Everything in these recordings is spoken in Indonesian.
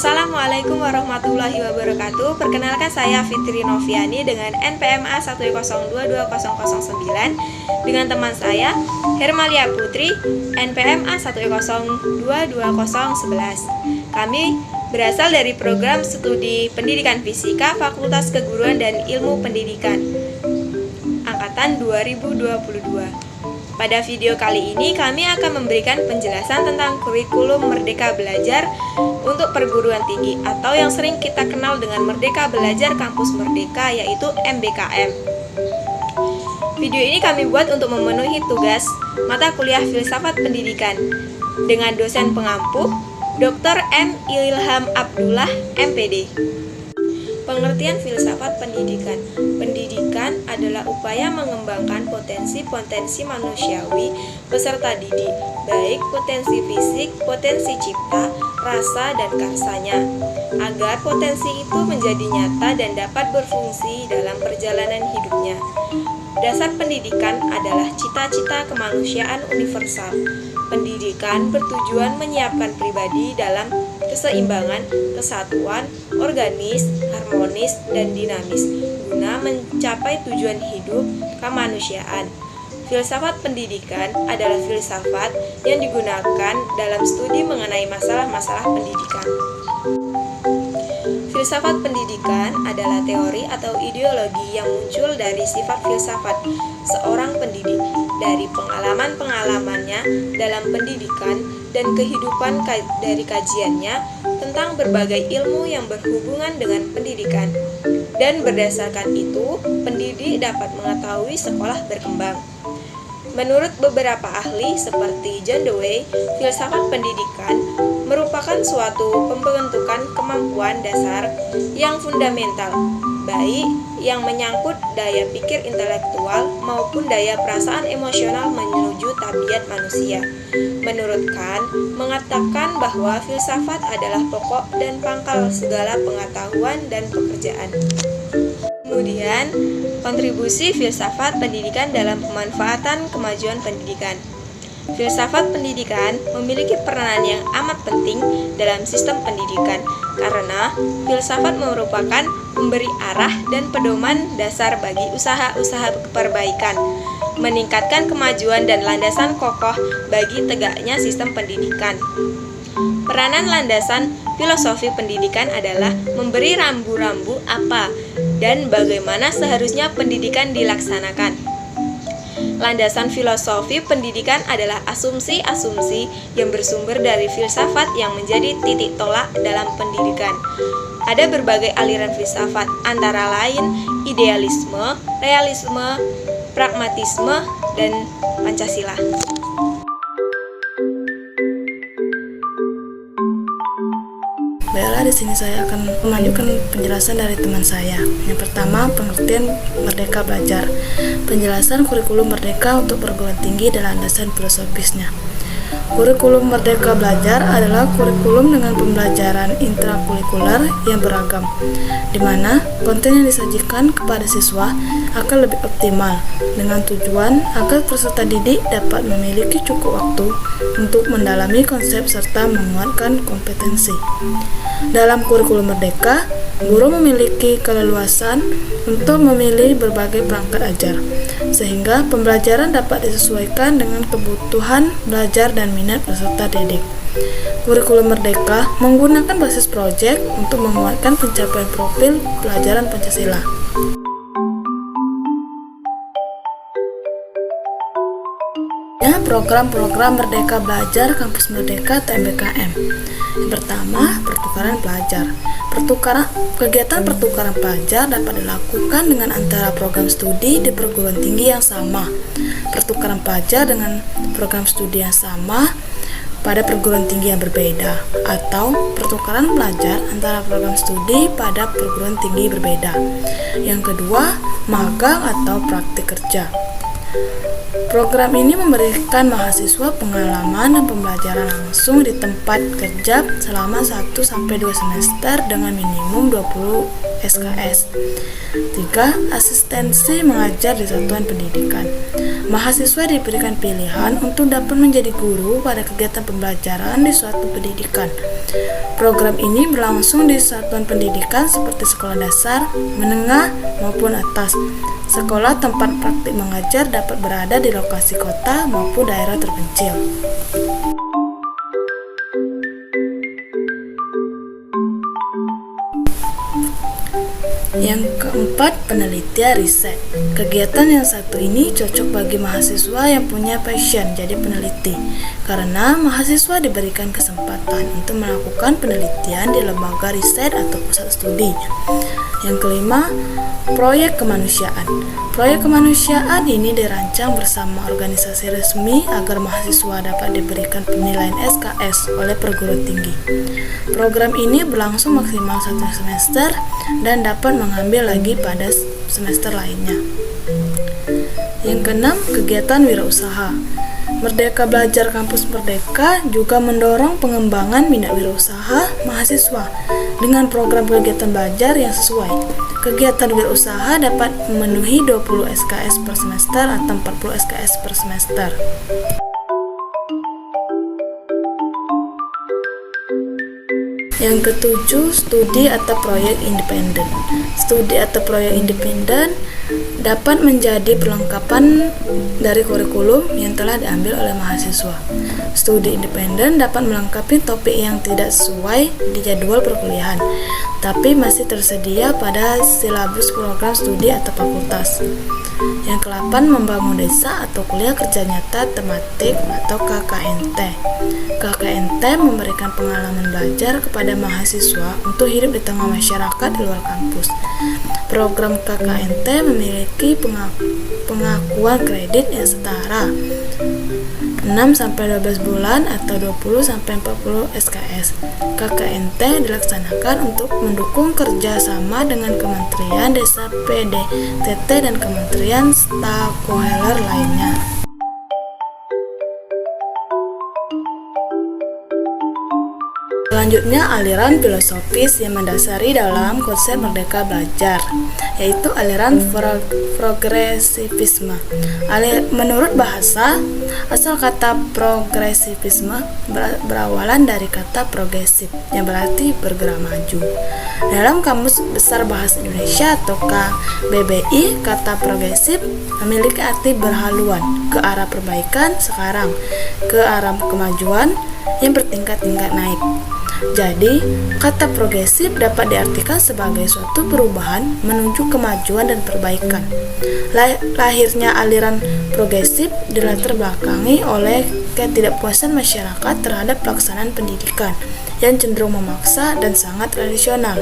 Assalamualaikum warahmatullahi wabarakatuh. Perkenalkan saya Fitri Noviani dengan NPMA 1022009 dengan teman saya Hermalia Putri NPMA 1022011. Kami berasal dari program studi Pendidikan Fisika Fakultas Keguruan dan Ilmu Pendidikan angkatan 2022. Pada video kali ini kami akan memberikan penjelasan tentang kurikulum Merdeka Belajar untuk perguruan tinggi atau yang sering kita kenal dengan Merdeka Belajar Kampus Merdeka, yaitu MBKM. Video ini kami buat untuk memenuhi tugas mata kuliah Filsafat Pendidikan dengan dosen pengampu Dr. M. Ilham Abdullah, MPD. Pengertian filsafat pendidikan. Pendidikan adalah upaya mengembangkan potensi-potensi manusiawi peserta didik, baik potensi fisik, potensi cipta, rasa, dan karsanya, agar potensi itu menjadi nyata dan dapat berfungsi dalam perjalanan hidupnya. Dasar pendidikan adalah cita-cita kemanusiaan universal. Pendidikan bertujuan menyiapkan pribadi dalam keseimbangan, kesatuan, organis, harmonis, dan dinamis guna mencapai tujuan hidup kemanusiaan. Filsafat pendidikan adalah filsafat yang digunakan dalam studi mengenai masalah-masalah pendidikan. Filsafat pendidikan adalah teori atau ideologi yang muncul dari sifat filsafat seorang pendidik, dari pengalaman-pengalamannya dalam pendidikan dan kehidupan dari kajiannya tentang berbagai ilmu yang berhubungan dengan pendidikan. Dan berdasarkan itu, pendidik dapat mengetahui sekolah berkembang. Menurut beberapa ahli seperti John Dewey, filsafat pendidikan merupakan suatu pembentukan kemampuan dasar yang fundamental, baik yang menyangkut daya pikir intelektual maupun daya perasaan emosional menuju tabiat manusia. Menurut Kant, mengatakan bahwa filsafat adalah pokok dan pangkal segala pengetahuan dan pekerjaan. Kemudian, kontribusi filsafat pendidikan dalam pemanfaatan kemajuan pendidikan. Filsafat pendidikan memiliki peranan yang amat penting dalam sistem pendidikan karena filsafat merupakan pemberi arah dan pedoman dasar bagi usaha-usaha perbaikan, meningkatkan kemajuan dan landasan kokoh bagi tegaknya sistem pendidikan. Peranan landasan filosofi pendidikan adalah memberi rambu-rambu apa dan bagaimana seharusnya pendidikan dilaksanakan. Landasan filosofi pendidikan adalah asumsi-asumsi yang bersumber dari filsafat yang menjadi titik tolak dalam pendidikan. Ada berbagai aliran filsafat, antara lain idealisme, realisme, pragmatisme, dan Pancasila. Baiklah, di sini saya akan melanjutkan penjelasan dari teman saya. Yang pertama, pengertian Merdeka Belajar. Penjelasan kurikulum Merdeka untuk perguruan tinggi dan landasan filosofisnya. Kurikulum Merdeka Belajar adalah kurikulum dengan pembelajaran intrakurikuler yang beragam, di mana konten yang disajikan kepada siswa akan lebih optimal, dengan tujuan agar peserta didik dapat memiliki cukup waktu untuk mendalami konsep serta menguatkan kompetensi. Dalam kurikulum Merdeka, guru memiliki keleluasan untuk memilih berbagai perangkat ajar, sehingga pembelajaran dapat disesuaikan dengan kebutuhan belajar dan minat peserta didik. Kurikulum Merdeka menggunakan basis proyek untuk menguatkan pencapaian profil pelajaran Pancasila. Program-program Merdeka Belajar Kampus Merdeka atau MBKM. Yang pertama, pertukaran pelajar. Kegiatan pertukaran pelajar dapat dilakukan dengan antara program studi di perguruan tinggi yang sama, pertukaran pelajar dengan program studi yang sama pada perguruan tinggi yang berbeda, atau pertukaran pelajar antara program studi pada perguruan tinggi berbeda. Yang kedua, magang atau praktik kerja. Program ini memberikan mahasiswa pengalaman dan pembelajaran langsung di tempat kerja selama 1-2 semester dengan minimum 20 SKS. 3. Asistensi mengajar di satuan pendidikan. Mahasiswa diberikan pilihan untuk dapat menjadi guru pada kegiatan pembelajaran di suatu pendidikan. Program ini berlangsung di satuan pendidikan seperti sekolah dasar, menengah, maupun atas. Sekolah tempat praktik mengajar dapat berada di lokasi kota maupun daerah terpencil. Yang keempat, penelitian riset. Kegiatan yang satu ini cocok bagi mahasiswa yang punya passion jadi peneliti, karena mahasiswa diberikan kesempatan untuk melakukan penelitian di lembaga riset atau pusat studi. Yang kelima, proyek kemanusiaan. Proyek kemanusiaan ini dirancang bersama organisasi resmi agar mahasiswa dapat diberikan penilaian SKS oleh perguruan tinggi. Program ini berlangsung maksimal 1 semester dan dapat mengambil lagi pada semester lainnya. Yang keenam, kegiatan wirausaha. Merdeka Belajar Kampus Merdeka juga mendorong pengembangan minat wirausaha mahasiswa dengan program kegiatan belajar yang sesuai. Kegiatan wirausaha dapat memenuhi 20 SKS per semester atau 40 SKS per semester. Yang ketujuh, studi atau proyek independen. Studi atau proyek independen dapat menjadi perlengkapan dari kurikulum yang telah diambil oleh mahasiswa. Studi independen dapat melengkapi topik yang tidak sesuai di jadwal perkuliahan, tapi masih tersedia pada silabus program studi atau fakultas. Yang ke-8, membangun desa atau kuliah kerja nyata tematik atau KKNT. KKNT memberikan pengalaman belajar kepada mahasiswa untuk hidup di tengah masyarakat di luar kampus. Program KKNT memiliki pengakuan kredit yang setara 6-12 bulan atau 20-40 SKS. KKNT dilaksanakan untuk mendukung kerjasama dengan Kementerian Desa PDTT dan Kementerian stakeholder lainnya. Selanjutnya, aliran filosofis yang mendasari dalam konsep Merdeka Belajar, yaitu aliran progresivisme. Menurut bahasa, asal kata progresivisme berawalan dari kata progresif, yang berarti bergerak maju. Dalam Kamus Besar Bahasa Indonesia atau KBBI, kata progresif memiliki arti berhaluan ke arah perbaikan sekarang, ke arah kemajuan yang bertingkat-tingkat naik. Jadi, kata progresif dapat diartikan sebagai suatu perubahan menuju kemajuan dan perbaikan. Lahirnya aliran progresif dilatar belakangi oleh ketidakpuasan masyarakat terhadap pelaksanaan pendidikan yang cenderung memaksa dan sangat tradisional.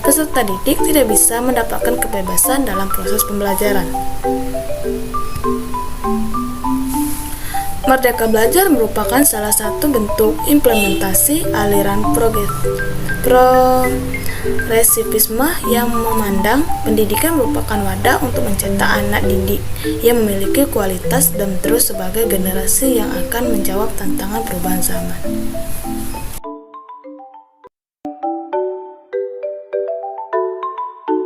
Peserta didik tidak bisa mendapatkan kebebasan dalam proses pembelajaran. Merdeka Belajar merupakan salah satu bentuk implementasi aliran progresivisme yang memandang pendidikan merupakan wadah untuk mencetak anak didik yang memiliki kualitas dan terus sebagai generasi yang akan menjawab tantangan perubahan zaman.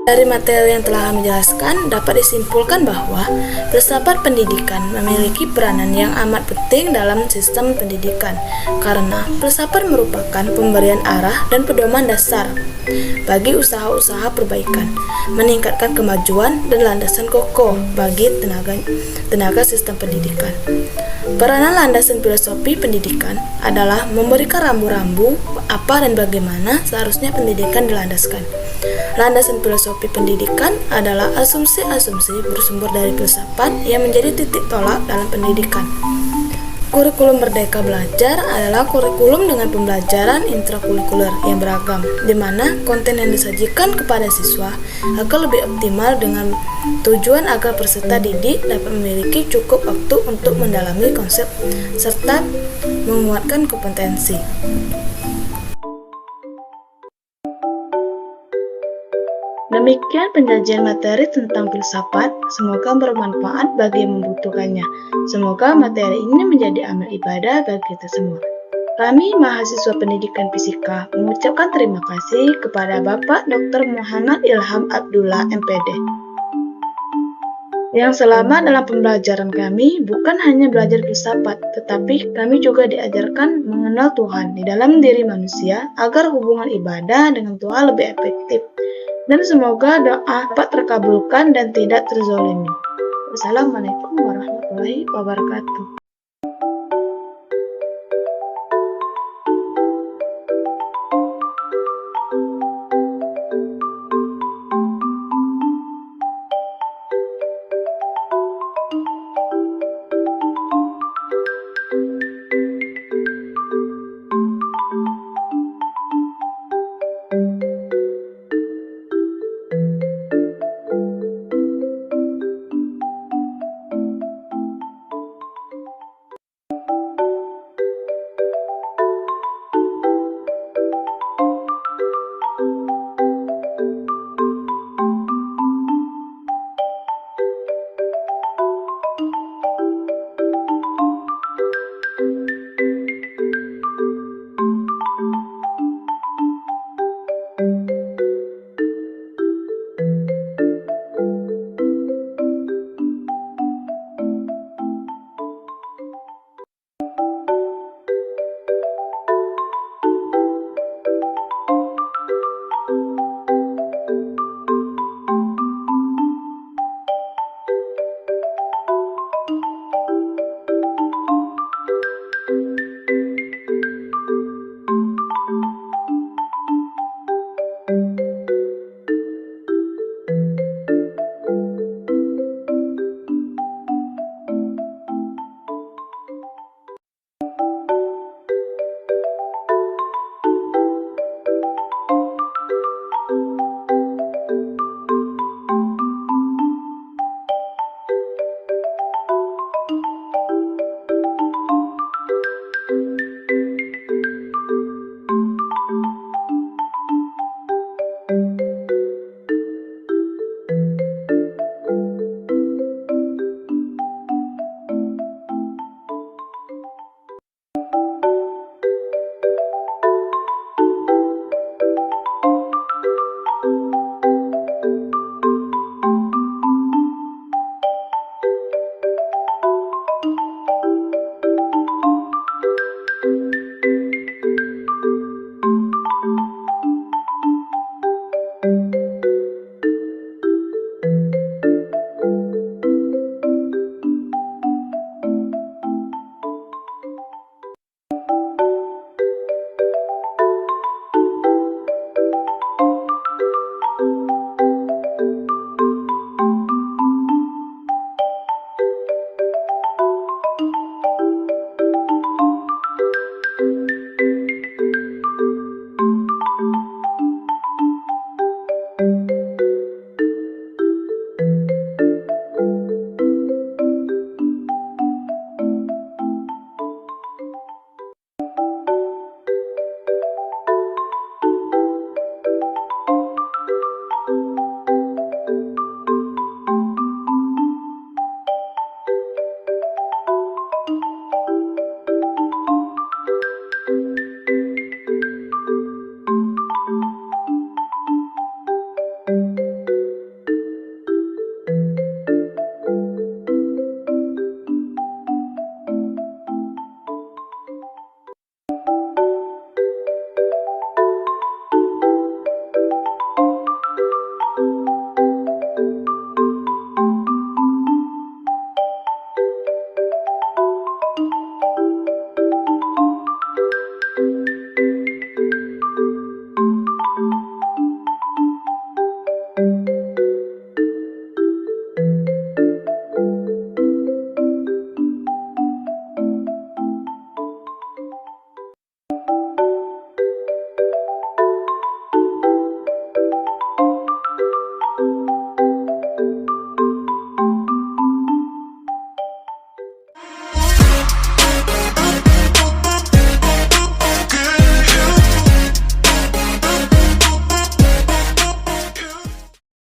Dari materi yang telah kami jelaskan, dapat disimpulkan bahwa filsafat pendidikan memiliki peranan yang amat penting dalam sistem pendidikan, karena filsafat merupakan pemberian arah dan pedoman dasar bagi usaha-usaha perbaikan, meningkatkan kemajuan dan landasan kokoh bagi tenaga sistem pendidikan. Peranan landasan filosofi pendidikan adalah memberikan rambu-rambu apa dan bagaimana seharusnya pendidikan dilandaskan. Landasan filosofi pendidikan adalah asumsi-asumsi bersumber dari filsafat yang menjadi titik tolak dalam pendidikan. Kurikulum Merdeka Belajar adalah kurikulum dengan pembelajaran intrakurikuler yang beragam, di mana konten yang disajikan kepada siswa akan lebih optimal dengan tujuan agar peserta didik dapat memiliki cukup waktu untuk mendalami konsep serta menguatkan kompetensi. Demikian penyajian materi tentang filsafat, semoga bermanfaat bagi yang membutuhkannya. Semoga materi ini menjadi amal ibadah bagi kita semua. Kami mahasiswa pendidikan fisika mengucapkan terima kasih kepada Bapak Dr. Muhammad Ilham Abdullah MPD yang selama dalam pembelajaran kami bukan hanya belajar filsafat, tetapi kami juga diajarkan mengenal Tuhan di dalam diri manusia agar hubungan ibadah dengan Tuhan lebih efektif. Dan semoga doa dapat terkabulkan dan tidak terzolimi. Wassalamualaikum warahmatullahi wabarakatuh.